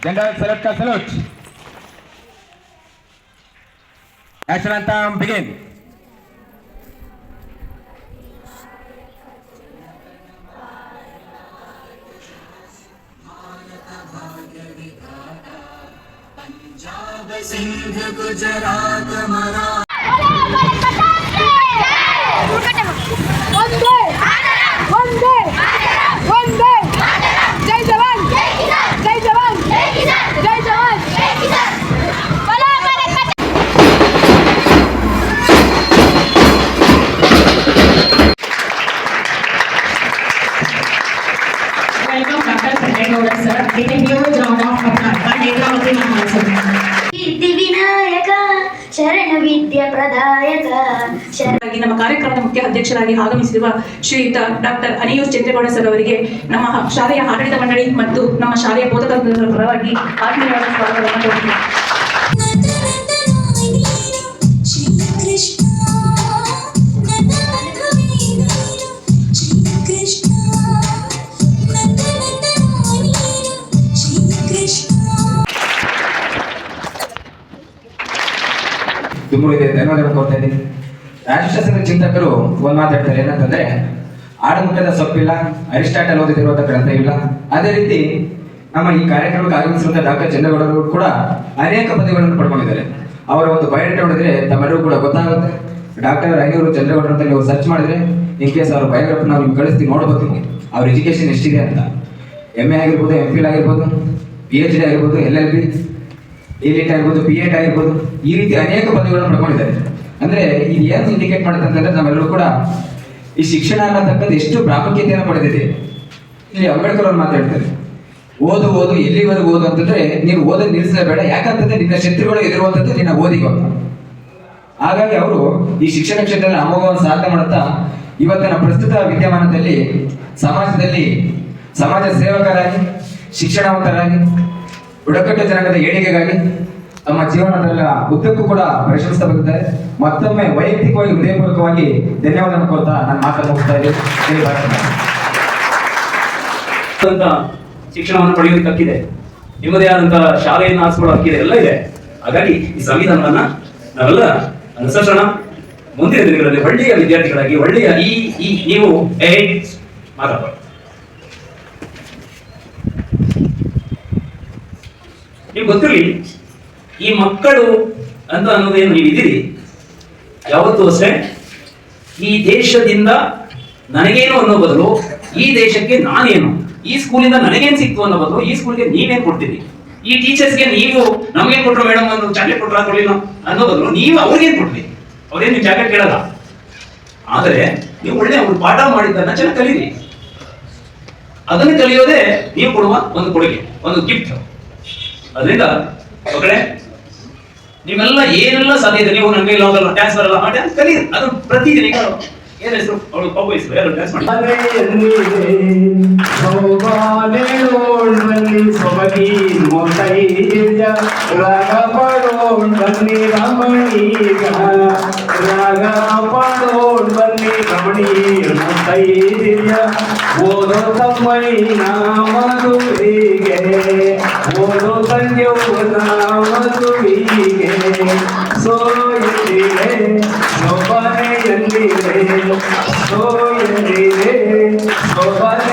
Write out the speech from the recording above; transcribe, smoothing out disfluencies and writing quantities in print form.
General salute ka salute. Action anthem begin. Punjab Sindh Gujarat Maratha ಶರಣ ವಿದ್ಯಾ ಪ್ರದಾಯಕ. ನಮ್ಮ ಕಾರ್ಯಕ್ರಮದ ಮುಖ್ಯ ಅಧ್ಯಕ್ಷರಾಗಿ ಆಗಮಿಸಿರುವ ಶ್ರೀಯುತ ಡಾಕ್ಟರ್ ಅನಿಯೂರ್ ಚಂದ್ರೇಗೌಡ ಸರ್ ಅವರಿಗೆ ನಮ್ಮ ಶಾಲೆಯ ಆಡಳಿತ ಮಂಡಳಿ ಮತ್ತು ನಮ್ಮ ಶಾಲೆಯ ಬೋಧಕರ ಪರವಾಗಿ ಆತ್ಮೀಯವಾದ ಸ್ವಾಗತವನ್ನು ಕೋರುತ್ತೇನೆ. ಇದೆ ಧನ್ಯವಾದ ಕೊಡ್ತಾ ಇದ್ದೀನಿ. ರಾಷ್ಟ್ರಸಂಘ ಚಿಂತಕರು ಒಂದ್ ಮಾತಾಡ್ತಾರೆ, ಏನಂತಂದ್ರೆ ಆಡುಮುಟ್ಟದ ಸೊಪ್ಪಿಲ್ಲ, ಅರಿಸ್ಟಾಟಲ್ ಓದಿದಿರುವಂತ ಗ್ರಂಥ ಇಲ್ಲ. ಅದೇ ರೀತಿ ನಮ್ಮ ಈ ಕಾರ್ಯಕ್ರಮಕ್ಕೆ ಆಗಮಿಸಿರುವಂತಹ ಡಾಕ್ಟರ್ ಚಂದ್ರೇಗೌಡರು ಕೂಡ ಅನೇಕ ಪದವಿಗಳನ್ನು ಪಡ್ಕೊಂಡಿದ್ದಾರೆ. ಅವರ ಒಂದು ಬಯೋಡೇಟಾ ನೋಡಿದ್ರೆ ತಮ್ಮೆಲ್ಲರೂ ಕೂಡ ಗೊತ್ತಾಗುತ್ತೆ. ಡಾಕ್ಟರ್ ಅನಿಯೂರ್ ಚಂದ್ರೇಗೌಡರು ಅಂತ ನೀವು ಸರ್ಚ್ ಮಾಡಿದ್ರೆ ಇನ್ ಕೇಸ್ ಅವ್ರ ಬಯೋಗ್ರಫಿ ನಾವು ನಿಮ್ಗೆ ಕಳಿಸ್ತೀವಿ, ನೋಡ್ಬೋದು ಅವ್ರ ಎಜುಕೇಶನ್ ಎಷ್ಟಿದೆ ಅಂತ. MA ಆಗಿರ್ಬೋದು, MPhil ಆಗಿರ್ಬೋದು, PhD ಆಗಿರ್ಬೋದು, LLB, ಎಲಿಟ್ ಆಗಿರ್ಬೋದು, PhD ಆಗಿರ್ಬೋದು, ಈ ರೀತಿ ಅನೇಕ ಪದವಿಗಳನ್ನು ಪಡ್ಕೊಂಡಿದ್ದಾರೆ. ಅಂದ್ರೆ ಇದು ಏನು ಇಂಡಿಕೇಟ್ ಮಾಡುತ್ತೆ ಅಂತಂದ್ರೆ ನಾವೆಲ್ಲರೂ ಕೂಡ ಈ ಶಿಕ್ಷಣ ಅನ್ನತಕ್ಕಂಥ ಎಷ್ಟು ಪ್ರಾಮುಖ್ಯತೆಯನ್ನು ಪಡೆದಿದೆ. ಇಲ್ಲಿ ಅಂಬೇಡ್ಕರ್ ಅವ್ರು ಮಾತಾಡ್ತಾರೆ, ಓದು ಓದು ಎಲ್ಲಿವರೆಗೂ ಓದು ಅಂತಂದ್ರೆ ನೀನು ಓದೋದು ನಿಲ್ಲಿಸಲೇಬೇಡ, ಯಾಕಂತಂದ್ರೆ ನಿನ್ನ ಶತ್ರುಗಳು ಎದುರುವಂಥದ್ದು ನಿನ್ನ ಓದಿಗೆ ಅಂತ. ಹಾಗಾಗಿ ಅವರು ಈ ಶಿಕ್ಷಣ ಕ್ಷೇತ್ರದಲ್ಲಿ ಅಮೋಘವನ್ನು ಸಾಧನೆ ಮಾಡುತ್ತಾ ಇವತ್ತಿನ ಪ್ರಸ್ತುತ ವಿದ್ಯಮಾನದಲ್ಲಿ ಸಮಾಜದಲ್ಲಿ ಸಮಾಜ ಸೇವಕರಾಗಿ, ಶಿಕ್ಷಣವಂತರಾಗಿ, ಬುಡಕಟ್ಟು ಜನಾಂಗದ ಏಳಿಗೆಗಾಗಿ ತಮ್ಮ ಜೀವನದ ಉದ್ದಕ್ಕೂ ಕೂಡ ಪ್ರಶಂಸೆ ಬಂದಿದ್ದಾರೆ. ಮತ್ತೊಮ್ಮೆ ವೈಯಕ್ತಿಕವಾಗಿ ಹೃದಯಪೂರ್ವಕವಾಗಿ ಧನ್ಯವಾದವನ್ನು ಕೊಡ್ತಾ ನಾನು ಮಾತನ್ನು ಮುಗಿಸ್ತಾ ಇದ್ದೀನಿ. ಶಿಕ್ಷಣವನ್ನು ಪಡೆಯೋದಕ್ಕೆ ಹಕ್ಕಿದೆ, ನಿಮ್ಮದೇ ಆದಂತಹ ಶಾಲೆಯನ್ನು ಆರಿಸಿಕೊಳ್ಳೋ ಹಕ್ಕಿದೆ, ಎಲ್ಲ ಇದೆ. ಹಾಗಾಗಿ ಈ ಸಂವಿಧಾನವನ್ನ ನಾವೆಲ್ಲ ಅನುಸರಿಸೋಣ. ಮುಂದಿನ ದಿನಗಳಲ್ಲಿ ಒಳ್ಳೆಯ ವಿದ್ಯಾರ್ಥಿಗಳಾಗಿ ಒಳ್ಳೆಯ ಈ ನೀವು ಮಾತಾಡೋಣ. ನಿಮ್ಗೆ ಗೊತ್ತಿರಲಿ, ಈ ಮಕ್ಕಳು ಅಂತ ಅನ್ನೋದೇನು ನೀವು ಇದ್ದೀರಿ, ಯಾವತ್ತೂ ಅಷ್ಟೇ ಈ ದೇಶದಿಂದ ನನಗೇನು ಅನ್ನೋ ಬದಲು ಈ ದೇಶಕ್ಕೆ ನಾನೇನು, ಈ ಸ್ಕೂಲಿಂದ ನನಗೇನು ಸಿಕ್ತು ಅನ್ನೋ ಬದಲು ಈ ಸ್ಕೂಲ್ಗೆ ನೀವೇನ್ ಕೊಡ್ತೀರಿ, ಈ ಟೀಚರ್ಸ್ಗೆ ನೀವು ನಮ್ಗೇನ್ ಕೊಟ್ರು ಮೇಡಮ್ ಒಂದು ಚಾಕ್ಲೇಟ್ ಕೊಟ್ರ ಕೊಡ್ಲಿಲ್ಲ ಅನ್ನೋ ಬದಲು ನೀವು ಅವ್ರಿಗೇನ್ ಕೊಡ್ಲಿ. ಅವ್ರೇನು ನೀವು ಚಾಕ್ಲೇಟ್ ಕೇಳಲ್ಲ, ಆದ್ರೆ ನೀವು ಒಳ್ಳೆ ಅವ್ರು ಪಾಠ ಮಾಡಿದ್ದನ್ನ ಚೆನ್ನಾಗಿ ಕಲೀರಿ. ಅದನ್ನು ಕಲಿಯೋದೇ ನೀವು ಕೊಡುವ ಒಂದು ಕೊಡುಗೆ, ಒಂದು ಗಿಫ್ಟ್. ಅದರಿಂದ ಮಕ್ಕಳೇ, ನಿಮ್ಮೆಲ್ಲ ಏನೆಲ್ಲ ಸಾಧ್ಯ ಇದೆ, ನೀವು ನನಗೆ ಇಲ್ಲ ಡ್ಯಾನ್ಸ್ ಬರಲ್ಲ, ಆ ಡ್ಯಾನ್ಸ್ ಕಲೀರಿ. ಅದು ಪ್ರತಿದಿನ ಏನ್ ಹೆಸರು ಅವಳು ಪಾಪ ಹೆಸರು ಯಾರು ಡ್ಯಾನ್ಸ್ ಮಾಡಿ ಓದೋ ತಮ್ಮಯ್ಯ ಮಧುವಿಗೆ, ಓದೋ ಸಂಜೀವನ ಮಧುವಿಗೆ, ಸೋಯಲಿದೆ ಸೊಬನೆಯಲ್ಲಿದೆ, ಸೋಯಲಿದೆ ಸೊಬನೆ